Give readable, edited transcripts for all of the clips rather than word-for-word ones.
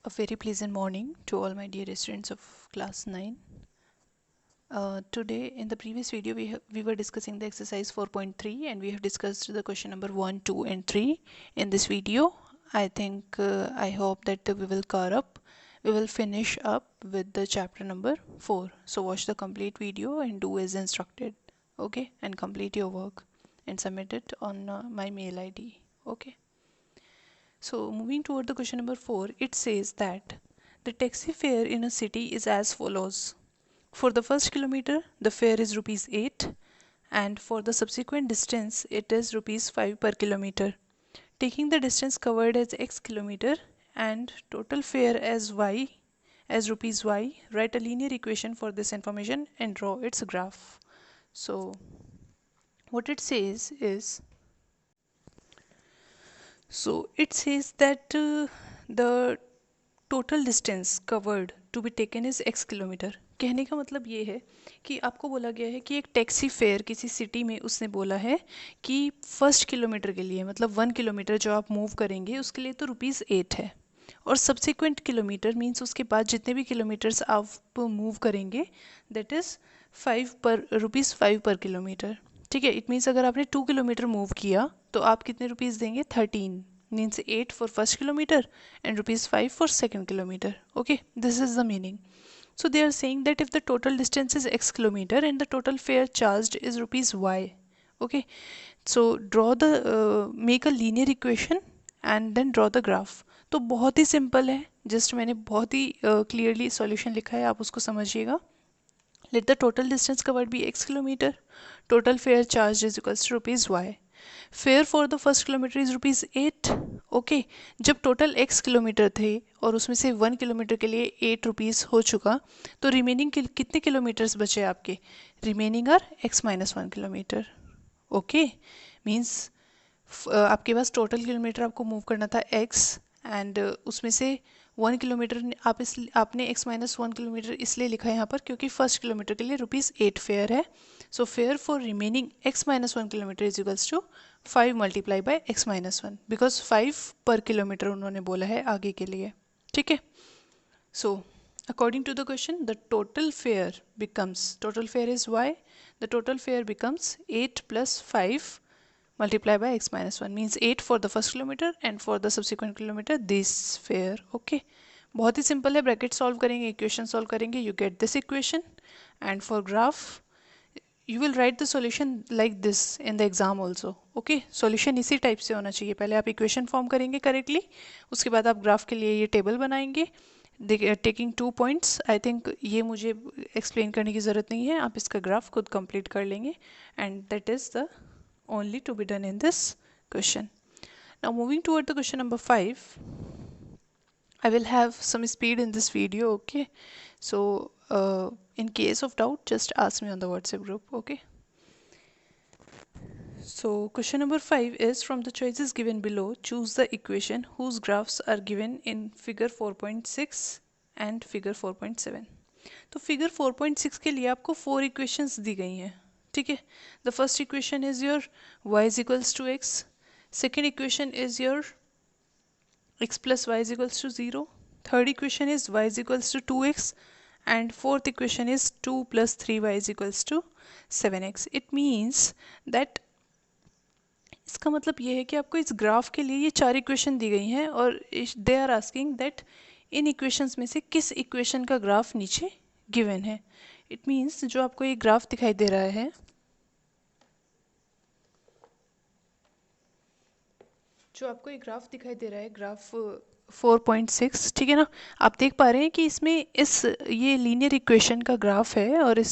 A very pleasant morning to all my dear students of class 9. Today in the previous video we were discussing the exercise 4.3 and we have discussed the question number 1, 2 and 3 in this video. I hope that we will cover up. We will finish up with the chapter number 4. So watch the complete video and do as instructed. Okay, and complete your work and submit it on my mail ID. Okay. So moving toward the question number 4, it says that the taxi fare in a city is as follows. For the first kilometer, the fare is rupees 8 and for the subsequent distance, it is rupees 5 per kilometer. Taking the distance covered as x kilometer and total fare as y, as rupees y, write a linear equation for this information and draw its graph. So what it says is, that the total distance covered to be taken is x kilometre. कहने का मतलब ये है कि आपको बोला गया है कि एक टैक्सी फेयर किसी सिटी में उसने बोला है कि फर्स्ट किलोमीटर के लिए मतलब 1 किलोमीटर जो आप मूव करेंगे उसके लिए तो रुपीज़ 8 है और सब्सिक्वेंट किलोमीटर मीन्स उसके बाद जितने भी किलोमीटर्स आप मूव करेंगे दैट इज़ रुपीज़ 5 पर किलोमीटर. ठीक है, इट मीन्स अगर आपने 2 किलोमीटर मूव किया तो आप कितने रुपीज़ देंगे 13 means 8 for first kilometer and rupees 5 for second kilometer. Okay, this is the meaning. So they are saying that if the total distance is x kilometer and the total fare charged is rupees y. Okay, so draw the make a linear equation and then draw the graph. तो बहुत ही simple है, just मैंने बहुत ही clearly solution लिखा है, आप उसको समझिएगा. Let the total distance covered be x kilometer. Total fare charged is equals to rupees y. Fair for the first kilometre is rupees 8. Okay, जब टोटल x किलोमीटर थे और उसमें से 1 किलोमीटर के लिए 8 रुपीज़ हो चुका तो रिमेनिंग कितने किलोमीटर्स बचे आपके? Remaining are x minus 1 kilometre. Okay, means आपके पास टोटल किलोमीटर आपको मूव करना था x एंड उसमें से 1 किलोमीटर आपने x माइनस 1 किलोमीटर इसलिए लिखा है यहाँ पर क्योंकि फर्स्ट किलोमीटर के लिए रुपीज़ 8 फेयर है. So fare for remaining x minus 1 kilometer is equals to 5 multiplied by x minus 1 because 5 per kilometer उन्होंने बोला है आगे के लिए. ठीक है, so according to the question the total fare is y, the total fare becomes 8 plus 5 multiplied by x minus 1 means 8 for the first kilometer and for the subsequent kilometer this fare. Okay, बहुत ही simple है, bracket solve करेंगे, equation solve करेंगे, you get this equation and for graph you will write the solution like this in the exam also. Okay, solution इसी type से होना चाहिए. पहले आप इक्वेशन फॉर्म करेंगे करेक्टली, उसके बाद आप ग्राफ के लिए ये टेबल बनाएंगे टेकिंग 2 पॉइंट्स. आई थिंक ये मुझे एक्सप्लेन करने की ज़रूरत नहीं है, आप इसका ग्राफ खुद कंप्लीट कर लेंगे and that is the only to be done in this question. Now moving toward the question number 5. I will have some speed in this video. Okay, so in case of doubt just ask me on the WhatsApp group. Okay, so question number 5 is from the choices given below choose the equation whose graphs are given in figure 4.6 and figure 4.7. तो figure 4.6 के लिए आपको 4 equations दी गई हैं. ठीक है, the first equation is your y is equals to x, second equation is your x plus y is equals to 0. Third equation is y is equals to 2x and fourth equation is 2 plus 3y is equals to 7x. It means that इसका मतलब ये है कि आपको इस graph के लिए ये 4 इक्वेशन दी गई हैं और they are asking that in equations में से किस इक्वेशन का ग्राफ नीचे गिवन है. इट मीन्स जो आपको ये ग्राफ दिखाई दे रहा है, ग्राफ 4.6, ठीक है ना, आप देख पा रहे हैं कि इसमें ये लीनियर इक्वेशन का ग्राफ है और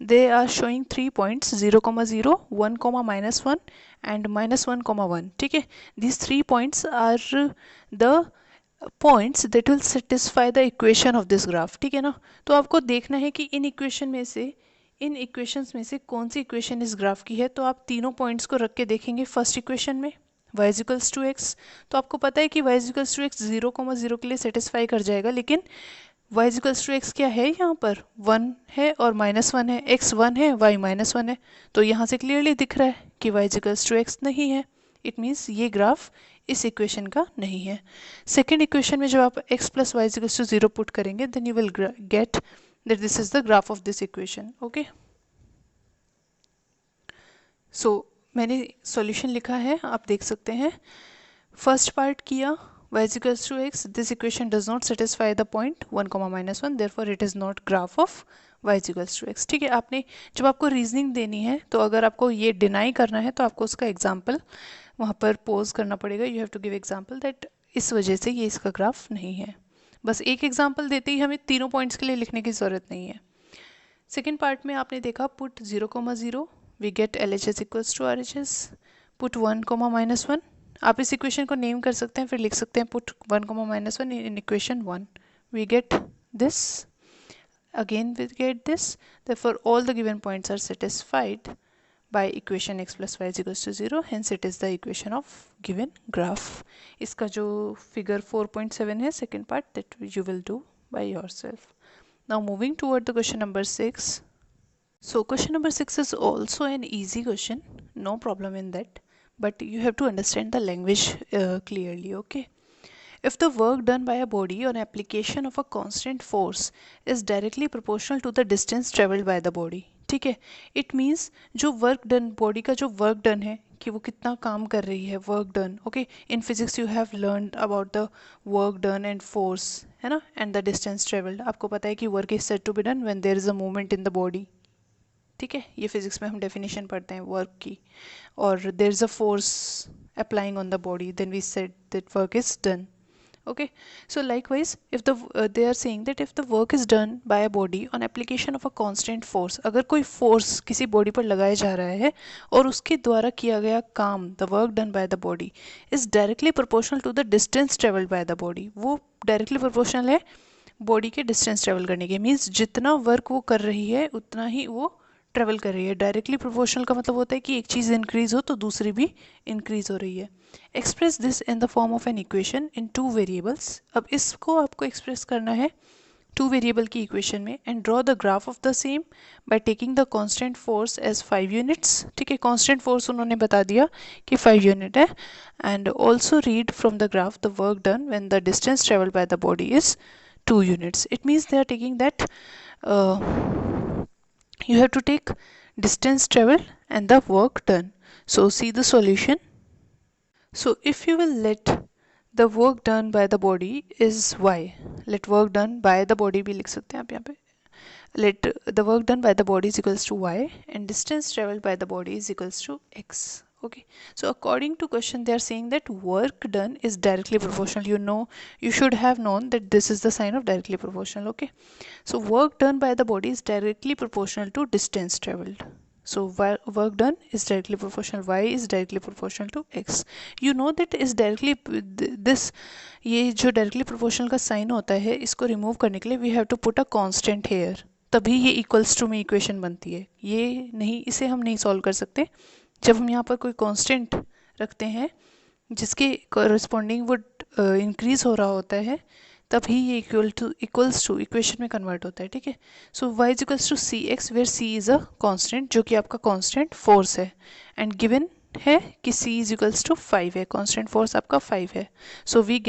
they are showing 3 points 0, 0, 1, -1 and -1, 1. ठीक है, these 3 points are the points that will satisfy the equation of this graph. ठीक है ना, तो आपको देखना है कि इन इक्वेशंस में से कौन सी इक्वेशन इस ग्राफ की है. तो आप तीनों पॉइंट्स को रख के देखेंगे. फर्स्ट इक्वेशन में y is equals to x, तो आपको पता है कि y is equals to x 0, 0 के लिए सेटिस्फाई कर जाएगा, लेकिन y is equals to x क्या है, यहाँ पर 1 है और -1 है, x 1 है y -1 है, तो यहाँ से क्लियरली दिख रहा है कि y is equals to X नहीं है. इट मीन्स ये ग्राफ इस इक्वेशन का नहीं है। सेकेंड इक्वेशन में जब आप x plus Y equals to 0 put करेंगे then you will get that this is the graph of this equation. Okay, so मैंने सॉल्यूशन लिखा है, आप देख सकते हैं। फर्स्ट पार्ट किया y is equals to x, this equation does not satisfy the point 1 comma minus 1, therefore it is not graph of y is equals to x। ठीक है, आपने जब आपको रीजनिंग देनी है तो अगर आपको ये डिनाई करना है तो आपको उसका एग्जाम्पल वहाँ पर पोज करना पड़ेगा। You have to give example that इस वजह से ये इसका ग्राफ नहीं है। बस एक एग्जाम्पल देते ही हमें तीनों पॉइंट्स के लिए लिखने की ज़रूरत नहीं है। सेकेंड पार्ट में आपने देखा put 0,0 we get LHS equals to RHS, put 1 comma minus 1, आप इस इक्वेशन को नेम कर सकते हैं, फिर लिख सकते हैं put 1 comma minus 1 in equation 1, we get this, again we get this, therefore all the given points are satisfied by equation x plus y is equals to 0, hence it is the equation of given graph। इसका जो figure 4.7 है second part that you will do by yourself। Now moving toward the question number 6. So question number 6 is also an easy question, no problem in that, but you have to understand the language clearly, okay? If the work done by a body on application of a constant force is directly proportional to the distance traveled by the body, ठीक है, it means जो work done, body का जो work done है कि वो कितना काम कर रही है, work done. Okay, in physics you have learn about the work done and force, है ना, एंड द डिस्टेंस ट्रेवल्ड। आपको पता है कि work is said to be done when there is a movement in the body. ठीक है, ये physics में हम डेफिनेशन पढ़ते हैं वर्क की। और there is a force applying on the body, then we said that work is done. Okay, so likewise if the they are saying that if the work is done by a body on application of a constant force, अगर कोई force किसी body पर लगाया जा रहा है और उसके द्वारा किया गया काम, the work done by the body is directly proportional to the distance traveled by the body, वो डायरेक्टली प्रोपोर्शनल है बॉडी के डिस्टेंस ट्रेवल करने के। मीन्स जितना वर्क वो कर रही है उतना ही वो ट्रेवल कर रही है। डायरेक्टली प्रोपोर्शनल का मतलब होता है कि एक चीज़ इंक्रीज हो तो दूसरी भी इंक्रीज हो रही है। Express this in the form of an equation in 2 variables. अब इसको आपको एक्सप्रेस करना है 2 वेरिएबल की इक्वेशन में and draw the graph of the same by taking the constant force as 5 units. ठीक है, कांस्टेंट फोर्स उन्होंने बता दिया कि 5 यूनिट है। And also read from the graph the work done when the distance travel by the body is 2 units. It means they are taking that you have to take distance traveled and the work done. So see the solution. So if you will let the work done by the body is y, let work done by the body भी लिख सकते हैं आप यहाँ पे, let the work done by the body is equals to y and distance traveled by the body is equals to x. Okay, so according to question they are saying that work done is directly proportional. You know, you should have known that this is the sign of directly proportional. Okay, so work done by the body is directly proportional to distance traveled. So work done is directly proportional, y is directly proportional to x. You know that is directly this, ये जो directly proportional का sign होता है इसको remove करने के लिए we have to put a constant here, तभी ये equals to में इक्वेशन बनती है। ये नहीं, इसे हम नहीं सॉल्व कर सकते। जब हम यहाँ पर कोई कांस्टेंट रखते हैं जिसके कॉरस्पॉन्डिंग वो इंक्रीज हो रहा होता है तभी ये इक्वल्स टू इक्वेशन में कन्वर्ट होता है। ठीक है, so y is equals to c x where c is a constant जो कि आपका कांस्टेंट फोर्स है एंड गिवन है कि c इज इक्वल्स टू 5 है, कांस्टेंट फोर्स आपका 5 है। So we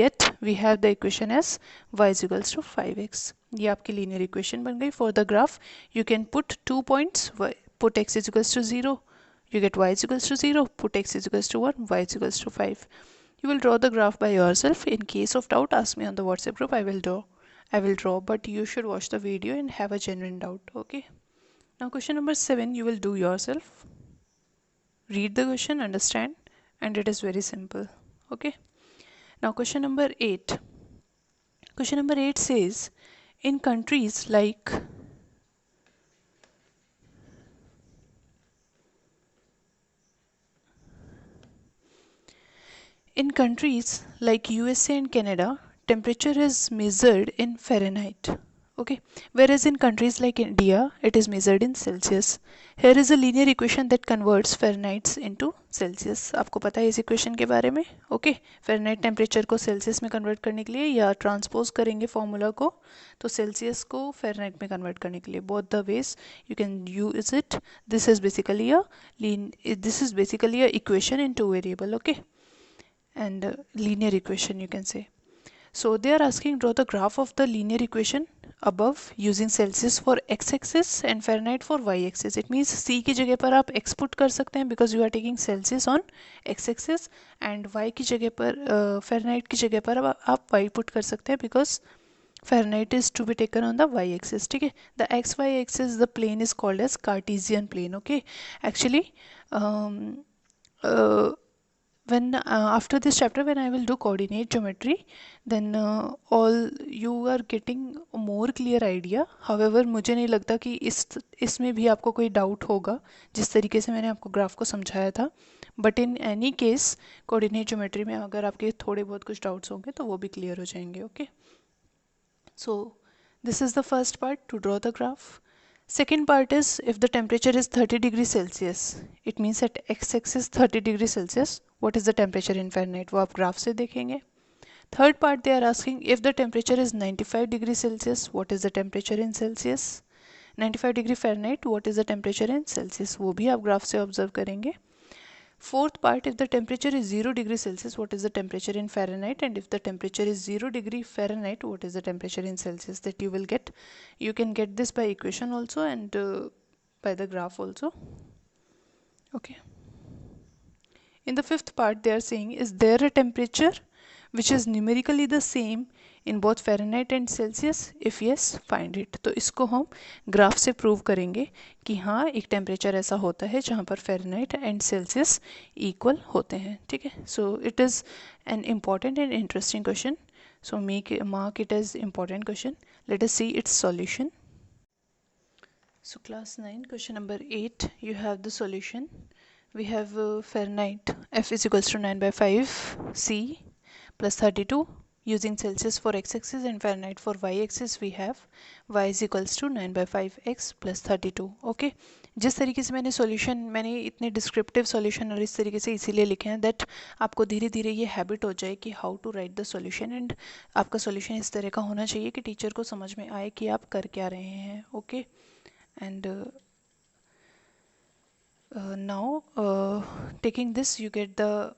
have the equation as y is equals to 5x। ये आपकी लीनियर इक्वेशन बन गई। For the graph you can put 2 points, put x is equals to 0, you get y is equals to 0, put x is equals to 1, y is equals to 5. You will draw the graph by yourself. In case of doubt, ask me on the WhatsApp group. I will draw, but you should watch the video and have a genuine doubt. Okay. Now question number 7 you will do yourself. Read the question, understand, and it is very simple. Okay. Now question number 8. Question number 8 says, in countries like USA and Canada, temperature is measured in Fahrenheit. Okay, whereas in countries like India it is measured in Celsius. Here is a linear equation that converts Fahrenheit into Celsius. आपको पता है इस equation के बारे में? Okay, Fahrenheit temperature को Celsius में convert करने के लिए या ट्रांसपोज करेंगे फॉर्मूला को तो सेल्सियस को Fahrenheit में कन्वर्ट करने के लिए both the ways you can use it. This is basically a equation in two variable. Okay, and linear equation you can say. So they are asking draw the graph of the linear equation above using Celsius for x-axis and Fahrenheit for y-axis. It means C की जगह पर आप x put कर सकते हैं because you are taking Celsius on x-axis and y की जगह पर Fahrenheit की जगह पर आप y put कर सकते हैं because Fahrenheit is to be taken on the y-axis. ठीक है, the x-y axis the plane is called as Cartesian plane. Okay, actually uh, when after this chapter when I will do coordinate geometry then all you are getting a more clear idea. However मुझे नहीं लगता कि इसमें भी आपको कोई doubt होगा जिस तरीके से मैंने आपको ग्राफ को समझाया था. But in any case coordinate geometry में अगर आपके थोड़े बहुत कुछ डाउट्स होंगे तो वो भी क्लियर हो जाएंगे. Okay, so this is the first part two draw the graph. Second part is if the temperature is 30 degrees Celsius, it means at x-axis 30 degrees Celsius, what is the temperature in Fahrenheit? वो आप graph से देखेंगे. Third part they are asking if the temperature is 95 degrees Celsius, what is the temperature in Celsius? 95 degree Fahrenheit, what is the temperature in Celsius? वो भी आप graph से observe करेंगे. Fourth part, if the temperature is 0 degree Celsius, what is the temperature in Fahrenheit? And if the temperature is 0 degree Fahrenheit, what is the temperature in Celsius? That you will get. You can get this by equation also and by the graph also. Okay. In the fifth part, they are saying, is there a temperature which is numerically the same in both Fahrenheit and Celsius? If yes, find it. तो इसको हम graph से prove करेंगे कि हाँ एक temperature ऐसा होता है जहाँ पर Fahrenheit एंड सेल्सियस इक्वल होते हैं. ठीक है, so it is an important and interesting question. So mark it as important question. Let us see its solution. So class 9 question number 8 you have the solution. We have Fahrenheit F is equals to 9 by 5 C plus 32 using Celsius for x-axis and Fahrenheit for y-axis we have y is equals to 9 by 5 x plus 32. Okay, जिस तरीके से मैंने solution मैंने इतने descriptive solution और इस तरीके से इसीलिए लिखे हैं दैट आपको धीरे धीरे ये हैबिट हो जाए कि how to write the solution and आपका सॉल्यूशन इस तरह का होना चाहिए कि टीचर को समझ में आए कि आप कर क्या रहे हैं. Okay, and now taking this you get the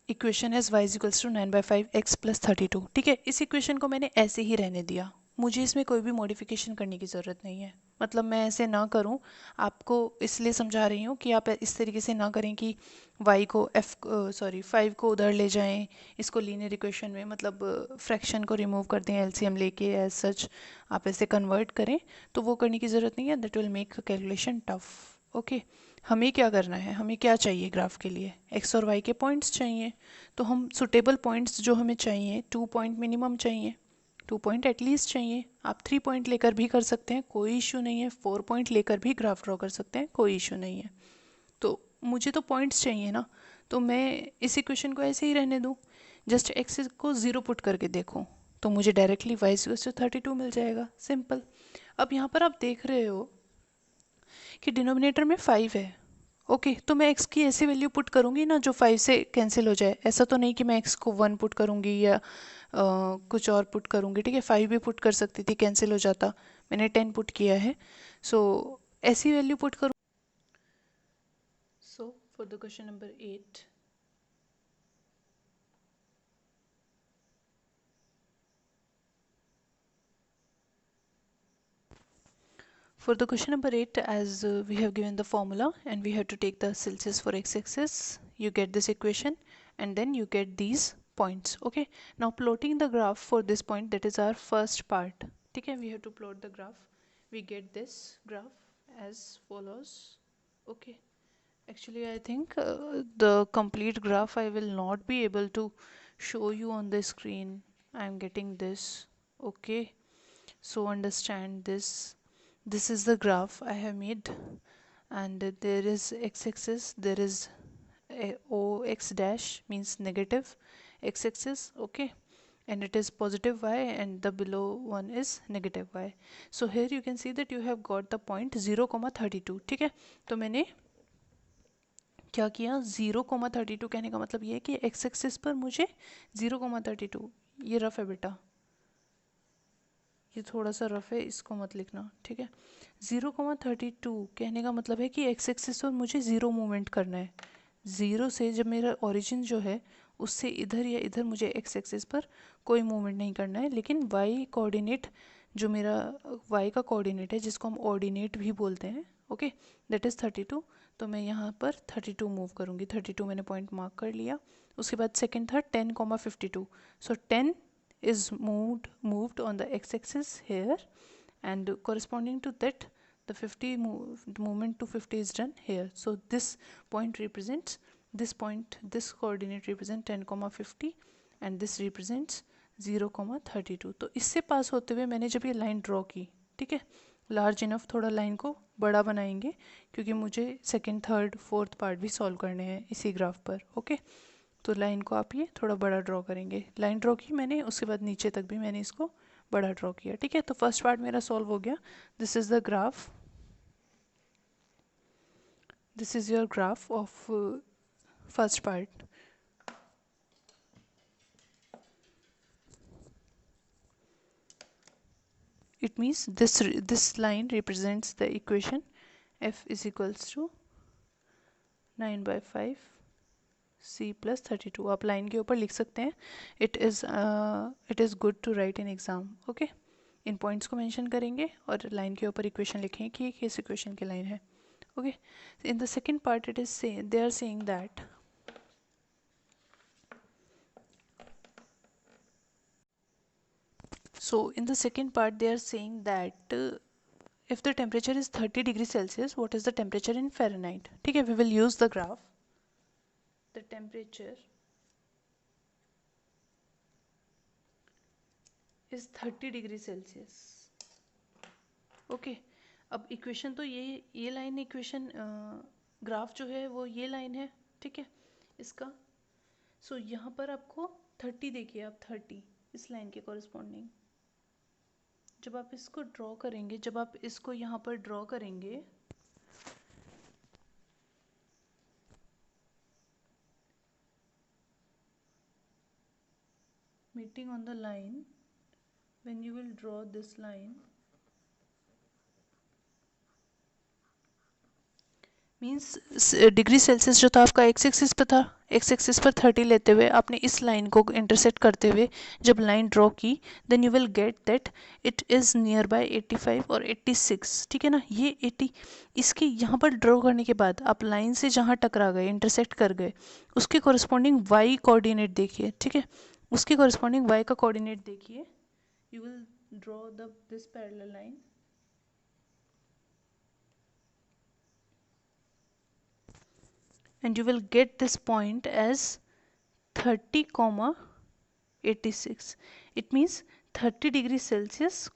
equation as y is equals to 9 by 5 x plus 32. ठीक है, इस इक्वेशन को मैंने ऐसे ही रहने दिया, मुझे इसमें कोई भी मॉडिफिकेशन करने की ज़रूरत नहीं है. मतलब मैं ऐसे ना करूं, आपको इसलिए समझा रही हूँ कि आप इस तरीके से ना करें कि y को 5 को उधर ले जाएं, इसको लीनियर इक्वेशन में मतलब फ्रैक्शन को रिमूव कर दें एलसीएम लेके एज सच आप ऐसे कन्वर्ट करें, तो वो करने की ज़रूरत नहीं है. That will make calculation tough. Okay, हमें क्या करना है, हमें क्या चाहिए ग्राफ के लिए, एक्स और वाई के पॉइंट्स चाहिए. तो हम सुटेबल पॉइंट्स जो हमें चाहिए 2 पॉइंट मिनिमम चाहिए, 2 पॉइंट एटलीस्ट चाहिए. आप 3 पॉइंट लेकर भी कर सकते हैं, कोई इशू नहीं है. 4 पॉइंट लेकर भी ग्राफ ड्रॉ कर सकते हैं, कोई इशू नहीं है. तो मुझे तो पॉइंट्स चाहिए ना, तो मैं इस इक्वेशन को ऐसे ही रहने दूँ. जस्ट एक्स को 0 पुट करके देखूँ तो मुझे डायरेक्टली वाई इक्वल टू 32 मिल जाएगा. सिंपल. अब यहाँ पर आप देख रहे हो कि डिनोमिनेटर में 5 है. ओके, तो मैं x की ऐसी वैल्यू पुट करूँगी ना जो 5 से कैंसिल हो जाए. ऐसा तो नहीं कि मैं x को 1 पुट करूँगी या कुछ और पुट करूँगी. ठीक है, 5 भी पुट कर सकती थी, कैंसिल हो जाता. मैंने 10 पुट किया है, सो ऐसी वैल्यू पुट करूँ. So for the question number 8 For the question number 8, as we have given the formula and we have to take the Celsius for x-axis, you get this equation and then you get these points. Okay, now plotting the graph for this point, that is our first part. Okay, we have to plot the graph. We get this graph as follows. Okay, actually I think the complete graph I will not be able to show you on the screen. I am getting this. Okay, so understand this. This is the graph I have made and there is x-axis, there is a o x dash means negative x-axis. Okay, and it is positive y and the below one is negative y. So here you can see that you have got the point 0,32. ठीक है, तो मैंने क्या किया, 0,32 कहने का मतलब ये है कि एक्स एक्सिस पर मुझे 0,32, ये रफ है बेटा, ये थोड़ा सा रफ है, इसको मत लिखना, ठीक है। 0,32 कहने का मतलब है कि एक्स एक्सिस पर मुझे ज़ीरो मूवमेंट करना है। ज़ीरो से जब मेरा ओरिजिन जो है उससे इधर या इधर मुझे एक्स एक्सिस पर कोई मूवमेंट नहीं करना है, लेकिन वाई कोऑर्डिनेट जो मेरा वाई का कोऑर्डिनेट है जिसको हम ऑर्डिनेट भी बोलते हैं, ओके, दैट इज़ 32। तो मैं यहाँ पर 32 मूव करूँगी, 32 मैंने पॉइंट मार्क कर लिया। उसके बाद सेकेंड था 10,52, सो 10 is moved on the x-axis here, and corresponding to that the 50 movement to 50 is done here. So this point represents this point, this coordinate represents 10,50 and this represents 0,32. तो इससे पास होते हुए मैंने जब ये लाइन ड्रॉ की, ठीक है, लार्ज इनफ, थोड़ा लाइन को बड़ा बनाएंगे क्योंकि मुझे सेकेंड थर्ड फोर्थ पार्ट भी सॉल्व करने हैं इसी ग्राफ पर, ओके। तो लाइन को आप ये थोड़ा बड़ा ड्रॉ करेंगे, लाइन ड्रॉ की मैंने, उसके बाद नीचे तक भी मैंने इसको बड़ा ड्रॉ किया, ठीक है। तो फर्स्ट पार्ट मेरा सॉल्व हो गया। This is the graph, this is your graph of first part. It means this line represents the equation f is equals to 9/5 c plus 32। आप लाइन के ऊपर लिख सकते हैं, it is good to write in exam, okay. इन points को mention करेंगे और लाइन के ऊपर इक्वेशन लिखेंगे कि किस इक्वेशन की लाइन है, okay. In the second part it is they are saying that so in the second part they are saying that if the temperature is 30 degree Celsius, what is the temperature in Fahrenheit? ठीक है, we will use the graph. The temperature is 30 degree Celsius, okay. अब equation तो ये line equation graph जो है वो ये line है, ठीक है, इसका। सो यहाँ पर आपको 30 देखिए, आप 30 इस लाइन के कॉरस्पॉन्डिंग जब आप इसको ड्रॉ करेंगे, जब आप इसको यहाँ पर ड्रॉ करेंगे, meeting on the line, when you will draw this line means degree Celsius जो था आपका एक्स एक्सिस पर था, एक्स एक्सिस पर 30 लेते हुए आपने इस लाइन को इंटरसेक्ट करते हुए जब लाइन ड्रॉ की, then you will get that it is near by 85 और 86, ठीक है ना। ये 80 इसके यहाँ पर ड्रॉ करने के बाद आप लाइन से जहाँ टकरा गए, इंटरसेक्ट कर गए, उसके कॉरस्पॉन्डिंग वाई कोऑर्डिनेट देखिए, ठीक है, उसके कॉरस्पॉन्डिंग वाई का कोऑर्डिनेट देखिए, you will draw this parallel line and you will get this point as 30,86. It means 30 degree Celsius,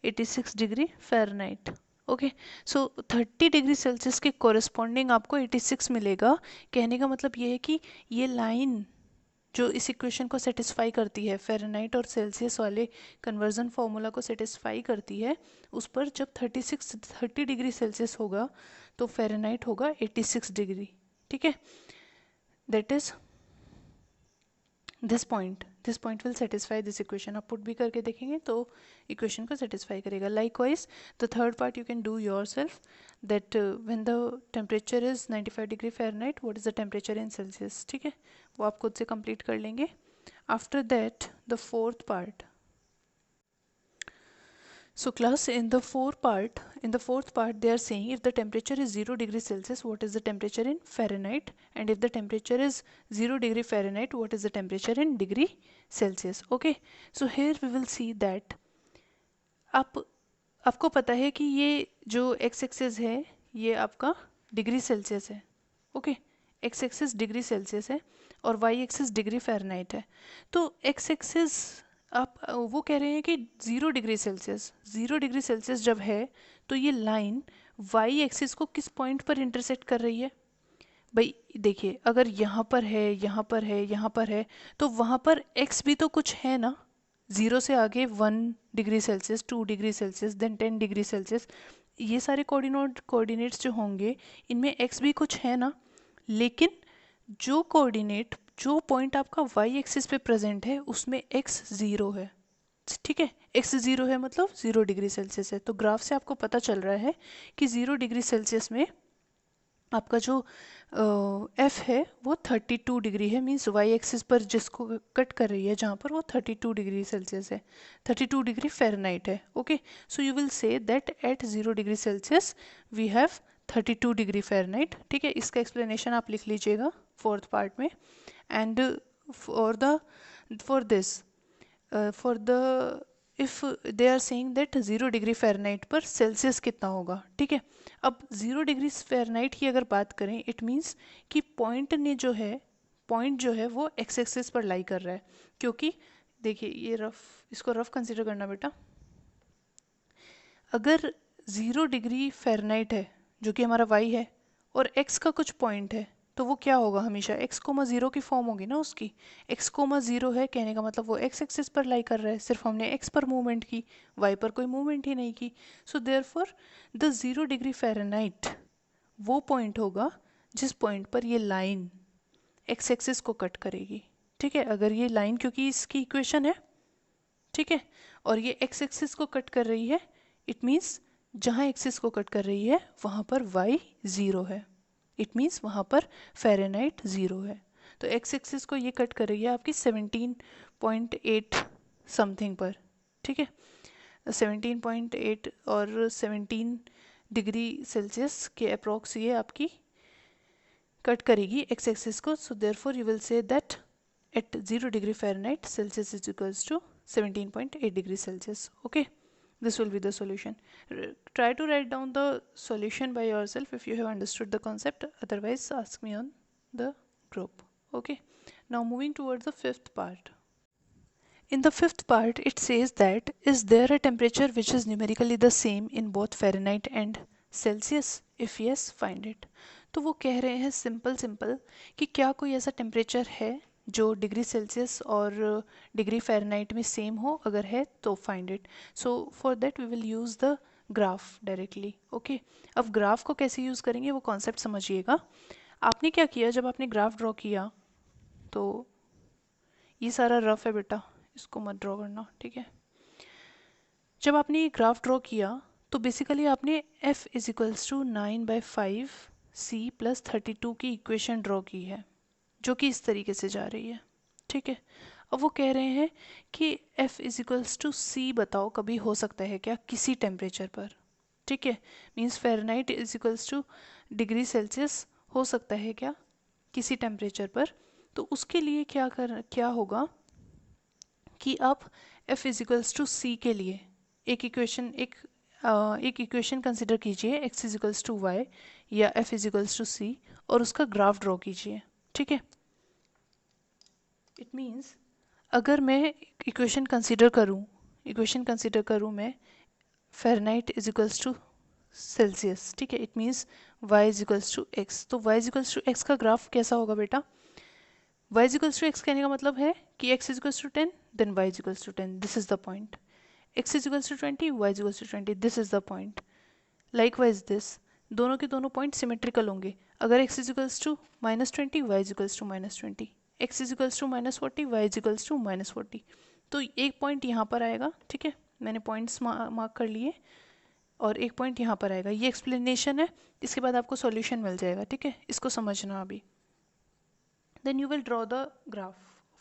86 degree Fahrenheit. Okay, so 30 degree Celsius के कॉरस्पॉन्डिंग आपको 86 मिलेगा। कहने का मतलब ये है कि ये लाइन जो इस इक्वेशन को सेटिस्फाई करती है, फ़ारेनहाइट और सेल्सियस वाले कन्वर्जन फार्मूला को सेटिस्फाई करती है, उस पर जब 30 डिग्री सेल्सियस होगा तो फ़ारेनहाइट होगा 86 डिग्री, ठीक है। That is this point will satisfy this equation. आप पुट भी करके देखेंगे तो इक्वेशन को सेटिस्फाई करेगा। Likewise the third part you can do your self, that when the temperature is 95 degree Fahrenheit, what is the temperature in Celsius, ठीक है, वो आप खुद से कंप्लीट कर लेंगे। After that the fourth part, so class, in the fourth part they are saying if the temperature is 0 degree Celsius, what is the temperature in Fahrenheit, and if the temperature is 0 degree Fahrenheit, what is the temperature in degree Celsius, okay। so here we will see that आपको पता है कि ये जो x axis है ये आपका degree Celsius है, okay, x axis degree Celsius है और y एक्सिस डिग्री फ़ारेनहाइट है। तो x एक्सिस आप वो कह रहे हैं कि 0 डिग्री सेल्सियस जब है तो ये लाइन y एक्सिस को किस पॉइंट पर इंटरसेक्ट कर रही है, भाई देखिए, अगर यहाँ पर है, यहाँ पर है, यहाँ पर है, तो वहाँ पर x भी तो कुछ है ना। 0 से आगे 1 degree Celsius, 2 degree Celsius, then 10 degree Celsius, ये सारे कोऑर्डिनेट्स जो होंगे इनमें x भी कुछ है ना। लेकिन जो पॉइंट आपका वाई एक्सिस पे प्रेजेंट है उसमें x 0 है। ठीक है, x 0 है मतलब 0 डिग्री सेल्सियस है। तो ग्राफ से आपको पता चल रहा है कि 0 डिग्री सेल्सियस में आपका जो एफ है वो 32 डिग्री है। मीन्स वाई एक्सिस पर जिसको कट कर रही है जहाँ पर, वो 32 डिग्री सेल्सियस है, 32 डिग्री फ़ारेनहाइट है। Okay, so you will say that at 0 degree Celsius we have 32 degree Fahrenheit. ठीक है, इसका एक्सप्लेनेशन आप लिख लीजिएगा 4th पार्ट में। And for this for the if they are saying that 0 degree Fahrenheit पर सेल्सियस कितना होगा। ठीक है, अब 0 डिग्री फ़ारेनहाइट की अगर बात करें, इट मीन्स कि पॉइंट जो है वो एक्स एक्सिस पर लाई कर रहा है। क्योंकि देखिए, ये इसको रफ कंसिडर करना बेटा। अगर 0 डिग्री फ़ारेनहाइट है जो कि हमारा y है, और x का कुछ पॉइंट है, तो वो क्या होगा, हमेशा x, 0 की फॉर्म होगी ना उसकी। x, 0 है कहने का मतलब वो x एक्सिस पर लाई कर रहा है, सिर्फ हमने x पर मूवमेंट की, y पर कोई मूवमेंट ही नहीं की। So therefore the 0 degree Fahrenheit वो पॉइंट होगा जिस पॉइंट पर ये लाइन x एक्सिस को कट करेगी। ठीक है, अगर ये लाइन, क्योंकि इसकी इक्वेशन है, ठीक है, और ये x एक्सिस को कट कर रही है, इट मीन्स जहाँ एक्सिस को कट कर रही है वहाँ पर y 0 है। इट मीन्स वहाँ पर फ़ारेनहाइट 0 है। तो x एक्सिस को ये कट कर रही है आपकी 17.8 समथिंग पर। ठीक है, 17.8 और 17 डिग्री सेल्सियस के अप्रॉक्स ये आपकी कट करेगी x एक्सिस को। So therefore you will say that at 0 degree Fahrenheit Celsius is equals to 17.8 degree Celsius. Okay, this will be the solution. Try to write down the solution by yourself if you have understood the concept. Otherwise, ask me on the group. Okay, now moving towards the 5th part. In the 5th part, it says that is there a temperature which is numerically the same in both Fahrenheit and Celsius? If yes, find it. तो वो कह रहे हैं simple कि क्या कोई ऐसा temperature है जो डिग्री सेल्सियस और डिग्री फ़ारेनहाइट में सेम हो। अगर है तो find it. So for that we will use the graph directly. Okay, अब ग्राफ को कैसे यूज़ करेंगे वो कॉन्सेप्ट समझिएगा। आपने क्या किया, जब आपने ग्राफ ड्रॉ किया तो ये सारा रफ है बेटा, इसको मत ड्रॉ करना। ठीक है, जब आपने ये ग्राफ ड्रॉ किया तो बेसिकली आपने f is equals to 9/5 c plus 32 की इक्वेशन ड्रॉ की है, जो कि इस तरीके से जा रही है। ठीक है, अब वो कह रहे हैं कि f is equals to c बताओ कभी हो सकता है क्या किसी टेम्परेचर पर। ठीक है, means Fahrenheit is equals two degree Celsius हो सकता है क्या किसी टेम्परेचर पर। तो उसके लिए क्या होगा कि आप f is equals to c के लिए एक इक्वेशन कंसिडर कीजिए, x is equals to y या f is equals to c, और उसका ग्राफ ड्रॉ कीजिए। ठीक है, इट मीन्स अगर मैं इक्वेशन कंसिडर करूँ मैं Fahrenheit is equals to Celsius. ठीक है, it means y is equals to x। तो y is equals to x का ग्राफ कैसा होगा बेटा, y is equals to x कहने का मतलब है कि x is equals to 10 then y is equals to 10, this is the point. x is equals to 20, y is equals to 20, this is the point. Likewise this, दोनों के दोनों point symmetrical होंगे। अगर x is equals to -20, y is equals to -20, x is equals to -40, y is equals to -40, तो एक point यहाँ पर आएगा। ठीक है, मैंने पॉइंट्स मार्क कर लिए, और एक पॉइंट यहाँ पर आएगा। ये एक्सप्लेनेशन है, इसके बाद आपको सॉल्यूशन मिल जाएगा। ठीक है, इसको समझना अभी। Then you will draw the graph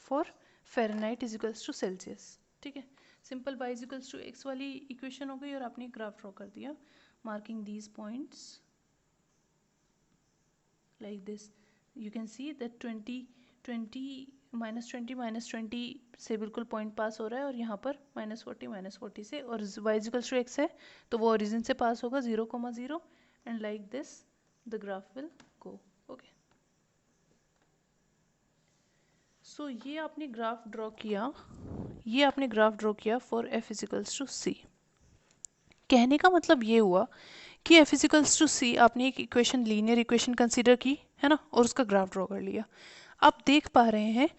for Fahrenheit is equals to Celsius. ठीक है, simple y is equals to x वाली इक्वेशन हो गई और आपने ग्राफ ड्रॉ कर दिया, marking these points like this. You can see that 20 -20 से बिल्कुल पॉइंट पास हो रहा है, और यहाँ पर -40 से, और y is equals to x है तो वो ओरिजिन से पास होगा 0,0, and like this the graph will go. Okay, so ये आपने ग्राफ ड्रॉ किया for f is equals to c। कहने का मतलब ये हुआ कि f is equals to c, आपने एक इक्वेशन लीनियर इक्वेशन कंसिडर की है ना, और उसका ग्राफ ड्रॉ कर लिया। आप देख पा रहे हैं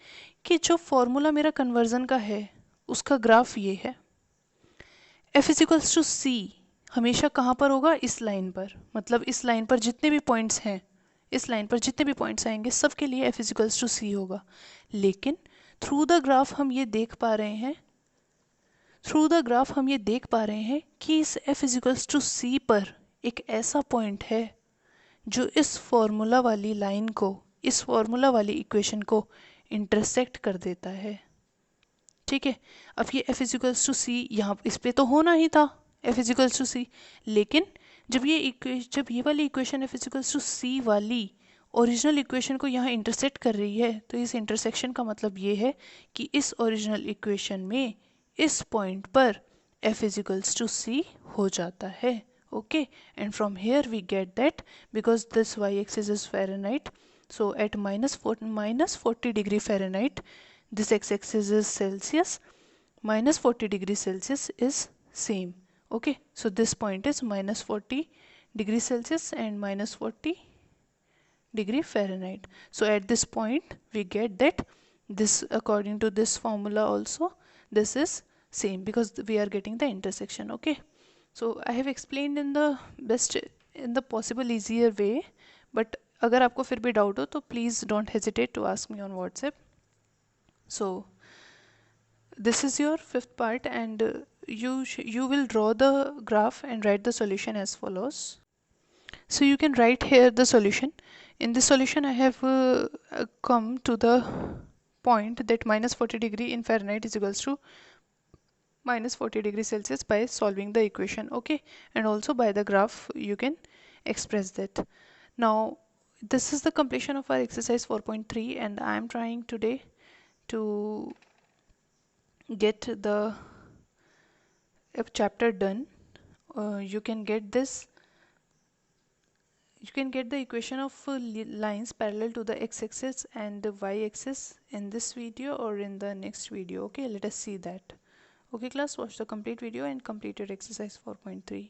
कि जो फॉर्मूला मेरा कन्वर्जन का है उसका ग्राफ ये है। एफ इज इक्वल्स टू सी हमेशा कहाँ पर होगा, इस लाइन पर, मतलब इस लाइन पर जितने भी पॉइंट्स हैं, इस लाइन पर जितने भी पॉइंट्स आएंगे सबके लिए एफ इज इक्वल्स टू सी होगा। लेकिन थ्रू द ग्राफ हम ये देख पा रहे हैं, थ्रू द ग्राफ हम ये देख पा रहे हैं कि इस एफ इज इक्वल्स टू सी पर एक ऐसा पॉइंट है जो इस फॉर्मूला वाली लाइन को, इस फॉर्मूला वाली इक्वेशन को इंटरसेक्ट कर देता है। ठीक है, अब ये एफ इजिकल्स टू सी यहाँ इस पे तो होना ही था, एफ इजिकल्स टू सी, लेकिन जब ये वाली इक्वेशन एफ इजिकल्स टू सी वाली ओरिजिनल इक्वेशन को यहाँ इंटरसेक्ट कर रही है, तो इस इंटरसेक्शन का मतलब ये है कि इस ओरिजिनल इक्वेशन में इस पॉइंट पर एफ इजिकल्स टू सी हो जाता है। Okay, and from here we get that because this y-axis is Fahrenheit, so at minus 40 degree Fahrenheit, this x-axis is Celsius, minus 40 degree Celsius is same. Okay, so this point is minus 40 degree Celsius and minus 40 degree Fahrenheit. So at this point we get that this, according to this formula also, this is same because we are getting the intersection. Okay, so I have explained in the best, in the possible easier way, but अगर आपको फिर भी doubt हो तो please don't hesitate to ask me on WhatsApp. So this is your fifth part, and you will draw the graph and write the solution as follows. So you can write here the solution. In this solution I have come to the point that minus 40 degree in Fahrenheit is equals to minus 40 degrees Celsius by solving the equation. Okay, and also by the graph you can express that. Now this is the completion of our exercise 4.3, and I am trying today to get the chapter done. You can get this, you can get the equation of lines parallel to the x-axis and the y-axis in this video or in the next video. Okay, let us see that. Okay class, watch the complete video and complete your exercise 4.3.